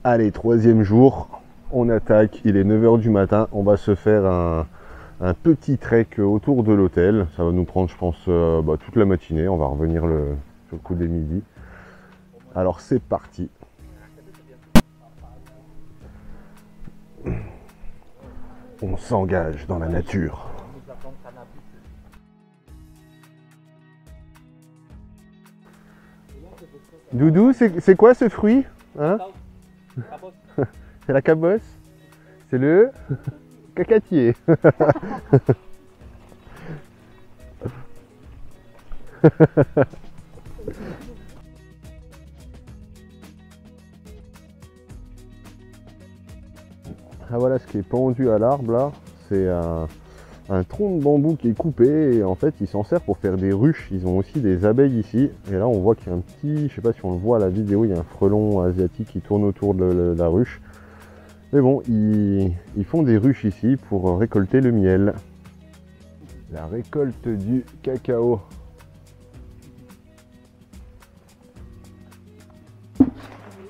Allez, troisième jour, on attaque, il est 9 h du matin, on va se faire un petit trek autour de l'hôtel. Ça va nous prendre, je pense, toute la matinée, on va revenir sur le coup des midi. Alors c'est parti. On s'engage dans la nature. Doudou, c'est quoi ce fruit, hein? C'est la cabosse? C'est le cacatier. Ah voilà, ce qui est pendu à l'arbre là, c'est un tronc de bambou qui est coupé et en fait ils s'en servent pour faire des ruches. Ils ont aussi des abeilles ici et là on voit qu'il y a un petit, je sais pas si on le voit à la vidéo, il y a un frelon asiatique qui tourne autour de la ruche. Mais bon, ils font des ruches ici pour récolter le miel. La récolte du cacao.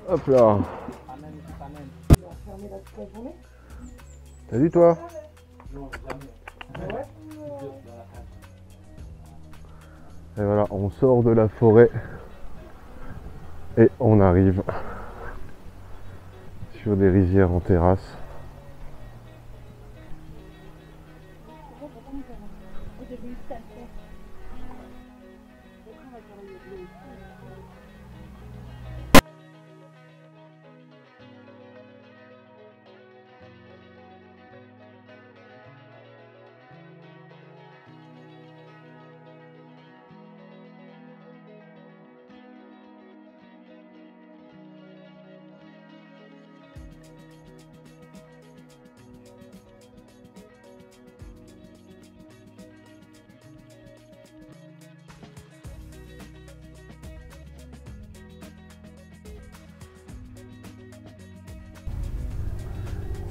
Hop là. T'as vu toi? Et voilà, on sort de la forêt et on arrive sur des rizières en terrasse.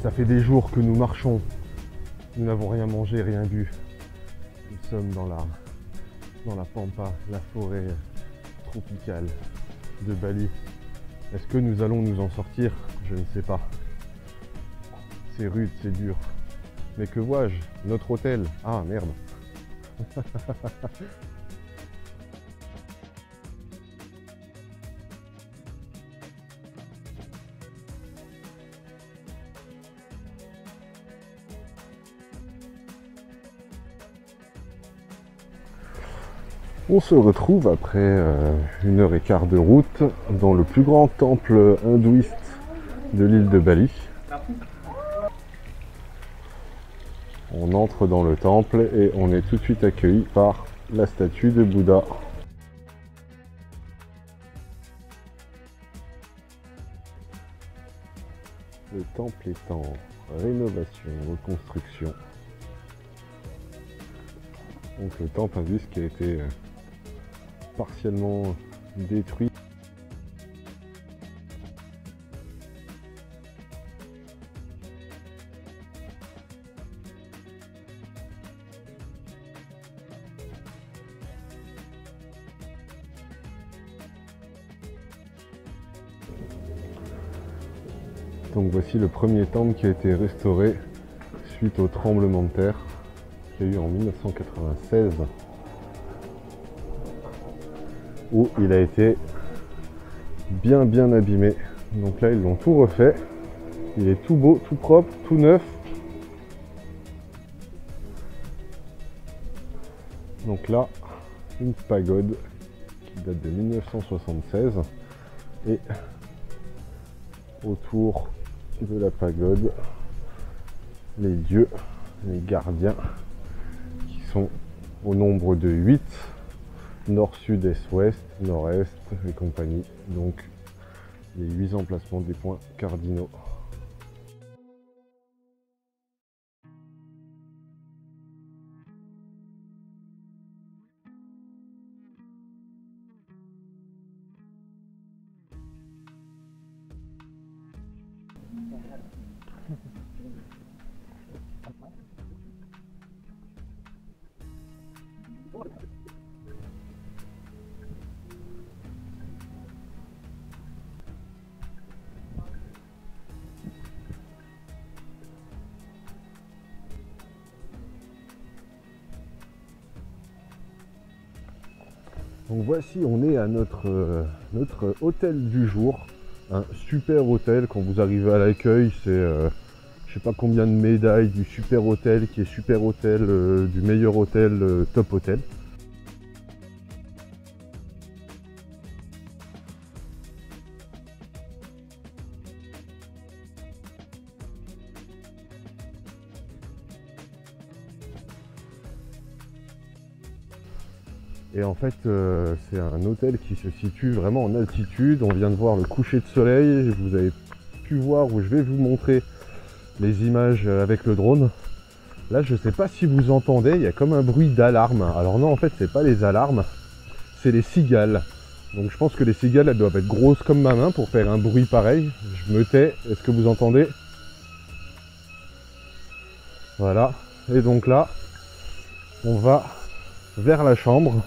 Ça fait des jours que nous marchons, nous n'avons rien mangé, rien bu. Nous sommes dans la pampa, la forêt tropicale de Bali. Est-ce que nous allons nous en sortir? Je ne sais pas. C'est rude, c'est dur. Mais que vois-je? Notre hôtel. Ah merde. On se retrouve après 1 h 15 de route dans le plus grand temple hindouiste de l'île de Bali. On entre dans le temple et on est tout de suite accueilli par la statue de Bouddha. Le temple est en rénovation, reconstruction. Donc le temple hindouiste qui a été partiellement détruit. Donc voici le premier temple qui a été restauré suite au tremblement de terre qu'il y a eu en 1996. Où il a été bien abîmé. Donc là ils l'ont tout refait. Il est tout beau, tout propre, tout neuf. Donc là, une pagode qui date de 1976. Et autour de la pagode, les dieux, les gardiens, qui sont au nombre de 8. Nord, sud, est, ouest, nord-est et compagnie. Donc les 8 emplacements des points cardinaux. Donc voici, on est à notre hôtel du jour. Un super hôtel. Quand vous arrivez à l'accueil, c'est je sais pas combien de médailles du super hôtel qui est super hôtel, du meilleur hôtel, top hôtel. Et en fait, c'est un hôtel qui se situe vraiment en altitude. On vient de voir le coucher de soleil. Vous avez pu voir, où je vais vous montrer les images avec le drone. Là, je ne sais pas si vous entendez, il y a comme un bruit d'alarme. Alors non, en fait, c'est pas les alarmes, c'est les cigales. Donc je pense que les cigales, elles doivent être grosses comme ma main pour faire un bruit pareil. Je me tais, est-ce que vous entendez? Voilà. Et donc là, on va vers la chambre.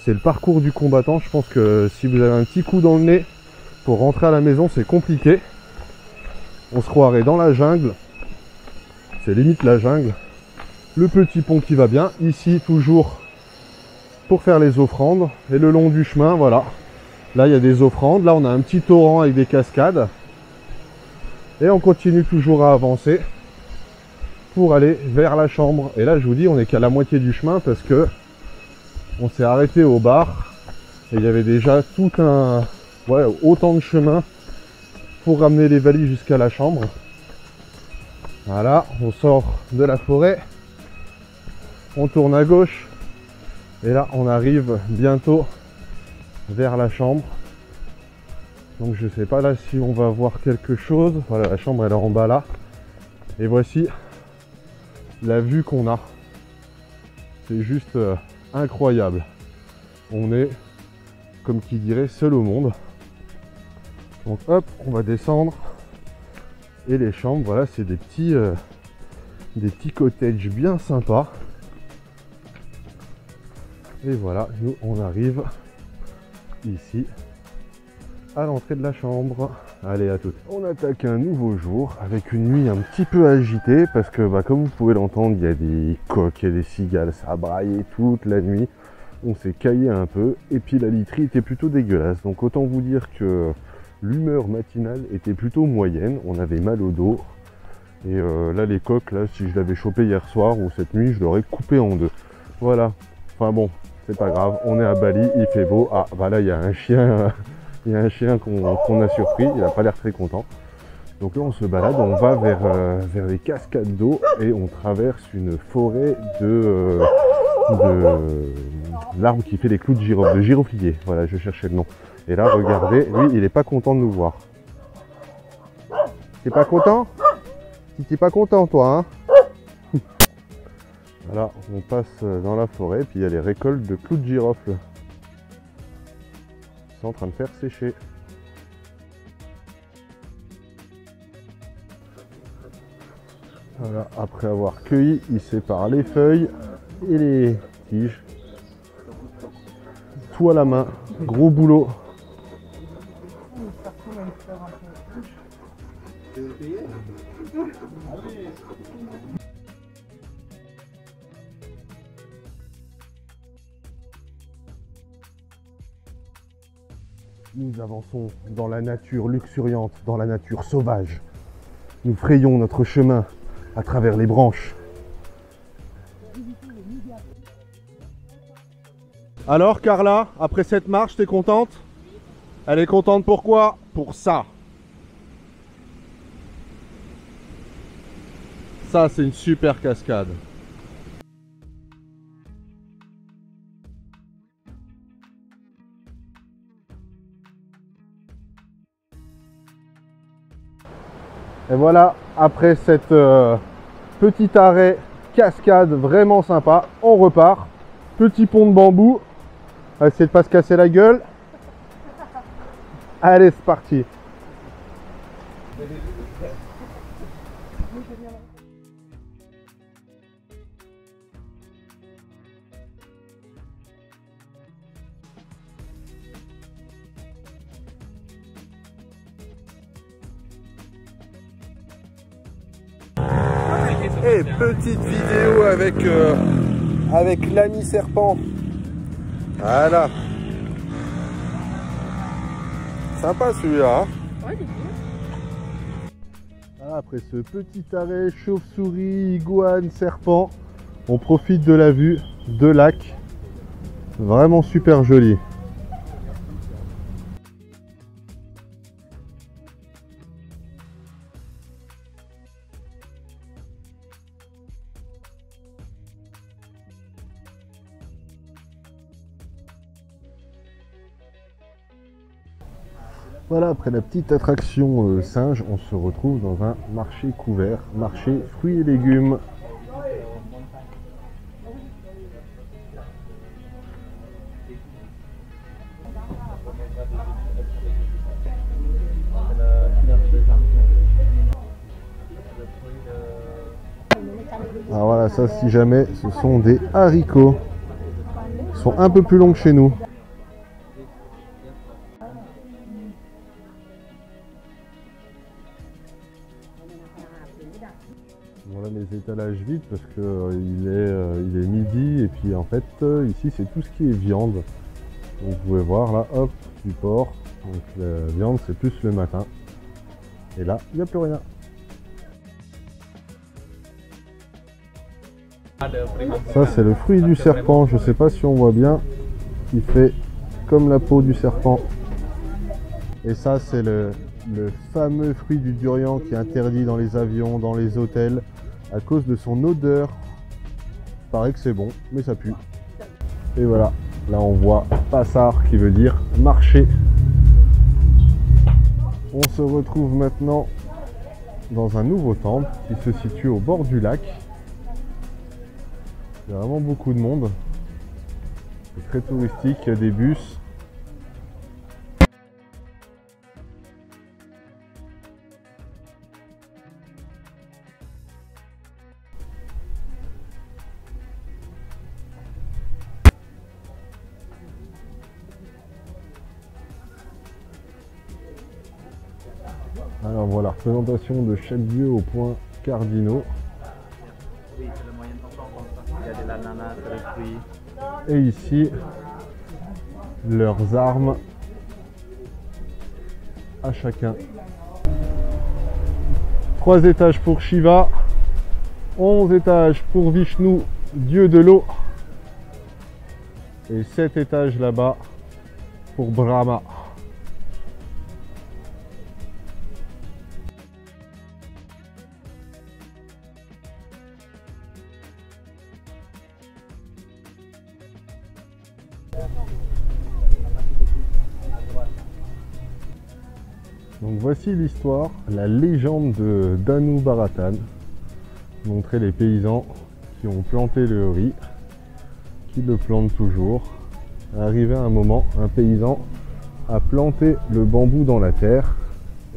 C'est le parcours du combattant. Je pense que si vous avez un petit coup dans le nez pour rentrer à la maison, c'est compliqué. On se croirait dans la jungle. C'est limite la jungle. Le petit pont qui va bien. Ici, toujours pour faire les offrandes. Et le long du chemin, voilà. Là, il y a des offrandes. Là, on a un petit torrent avec des cascades. Et on continue toujours à avancer pour aller vers la chambre. Et là, je vous dis, on n'est qu'à la moitié du chemin parce que on s'est arrêté au bar et il y avait déjà tout un... ouais, autant de chemin pour ramener les valises jusqu'à la chambre. Voilà, on sort de la forêt, on tourne à gauche et là on arrive bientôt vers la chambre. Donc je sais pas là si on va voir quelque chose. Voilà, la chambre elle est en bas là. Et voici la vue qu'on a. C'est juste... incroyable. On est, comme qui dirait, seul au monde. Donc hop, on va descendre. Et les chambres, voilà, c'est des petits cottages bien sympas. Et voilà, nous on arrive ici à l'entrée de la chambre. Allez, à toutes. On attaque un nouveau jour avec une nuit un petit peu agitée parce que comme vous pouvez l'entendre, il y a des coqs et des cigales, ça a braillé toute la nuit. On s'est caillé un peu et puis la literie était plutôt dégueulasse. Donc autant vous dire que l'humeur matinale était plutôt moyenne. On avait mal au dos. Et là les coqs, là, si je l'avais chopé hier soir ou cette nuit, je l'aurais coupé en deux. Voilà. Enfin bon, c'est pas grave. On est à Bali, il fait beau. Ah voilà, il y a un chien. Il y a un chien qu'on a surpris, il n'a pas l'air très content. Donc là on se balade, on va vers les cascades d'eau et on traverse une forêt de l'arbre qui fait les clous de girofle, de giroflier. Voilà, je cherchais le nom. Et là regardez, lui il n'est pas content de nous voir. T'es pas content? T'es pas content toi, hein? Voilà, on passe dans la forêt, puis il y a les récoltes de clous de girofle. En train de faire sécher. Voilà, après avoir cueilli, il sépare les feuilles et les tiges. Tout à la main, gros boulot. Nous avançons dans la nature luxuriante, dans la nature sauvage. Nous frayons notre chemin à travers les branches. Alors Carla, après cette marche, t'es contente? Elle est contente pourquoi? Pour ça. Ça, c'est une super cascade. Et voilà, après cette petit arrêt cascade vraiment sympa, on repart. Petit pont de bambou. On va essayer de pas se casser la gueule. Allez, c'est parti. Et petite vidéo avec l'ami serpent. Voilà. Sympa celui-là. Hein. Ouais, c'est cool. Voilà, après ce petit arrêt chauve-souris, iguane, serpent, on profite de la vue de lac. Vraiment super joli. Voilà, après la petite attraction singe, on se retrouve dans un marché couvert, marché fruits et légumes. Alors voilà, ça si jamais, ce sont des haricots. Ils sont un peu plus longs que chez nous. Voilà les étalages vides parce que il est midi et puis en fait ici c'est tout ce qui est viande. Donc, vous pouvez voir là, hop, du porc. Donc la viande c'est plus le matin. Et là, il n'y a plus rien. Ça c'est le fruit du serpent, je sais pas si on voit bien. Il fait comme la peau du serpent. Et ça c'est le fameux fruit du durian qui est interdit dans les avions, dans les hôtels, à cause de son odeur. Il paraît que c'est bon, mais ça pue. Et voilà, là on voit Passar qui veut dire marché. On se retrouve maintenant dans un nouveau temple qui se situe au bord du lac. Il y a vraiment beaucoup de monde. C'est très touristique, il y a des bus. Alors voilà, représentation de chaque dieu aux points cardinaux. Oui, c'est le moyen de comprendre comme ça. Il y a de l'ananas, des fruits. Et ici, leurs armes à chacun. 3 étages pour Shiva, 11 étages pour Vishnu, dieu de l'eau, et 7 étages là-bas pour Brahma. Donc voici l'histoire, la légende de Danu Bharatan. Montrer les paysans qui ont planté le riz, qui le plantent toujours. Arrivé à un moment, un paysan a planté le bambou dans la terre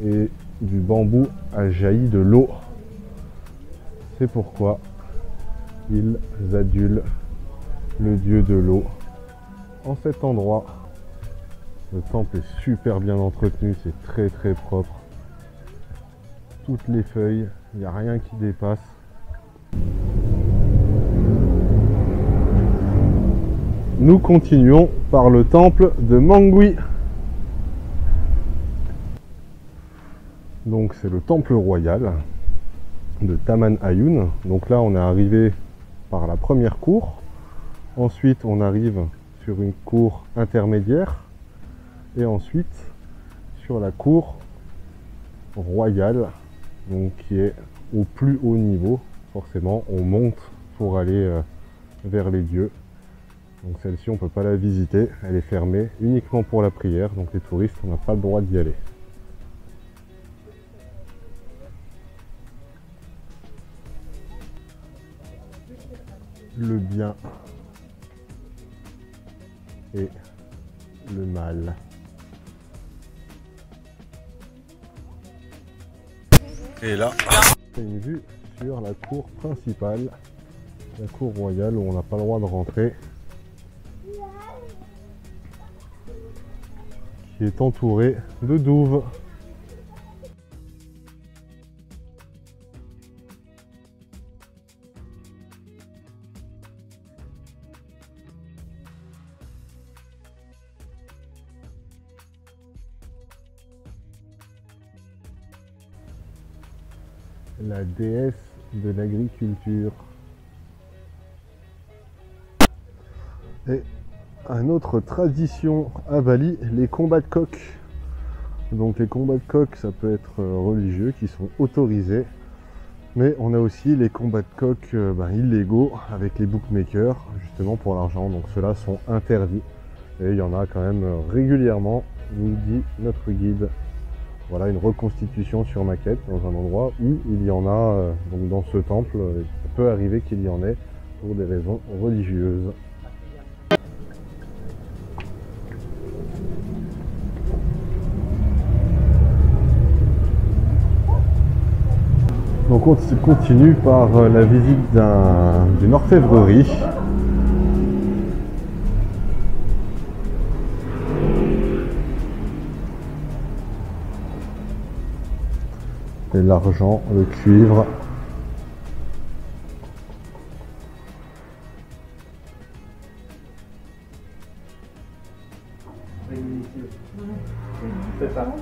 et du bambou a jailli de l'eau. C'est pourquoi ils adulent le dieu de l'eau en cet endroit. Le temple est super bien entretenu, c'est très très propre. Toutes les feuilles, il n'y a rien qui dépasse. Nous continuons par le temple de Mangui. Donc c'est le temple royal de Taman Ayun. Donc là on est arrivé par la première cour. Ensuite on arrive sur une cour intermédiaire. Et ensuite sur la cour royale, donc qui est au plus haut niveau. Forcément on monte pour aller vers les dieux. Donc celle-ci on ne peut pas la visiter, elle est fermée uniquement pour la prière, donc les touristes on n'a pas le droit d'y aller. Le bien et le mal. Et là, c'est une vue sur la cour principale, la cour royale où on n'a pas le droit de rentrer, qui est entourée de douves. la déesse de l'agriculture. Et une autre tradition à Bali, les combats de coqs. Donc les combats de coqs, ça peut être religieux, qui sont autorisés. Mais on a aussi les combats de coqs illégaux avec les bookmakers, justement pour l'argent. Donc ceux-là sont interdits. Et il y en a quand même régulièrement, nous dit notre guide. Voilà une reconstitution sur maquette dans un endroit où il y en a, donc dans ce temple, ça peut arriver qu'il y en ait pour des raisons religieuses. Donc on continue par la visite d'une orfèvrerie. Et l'argent, le cuivre. C'est ça.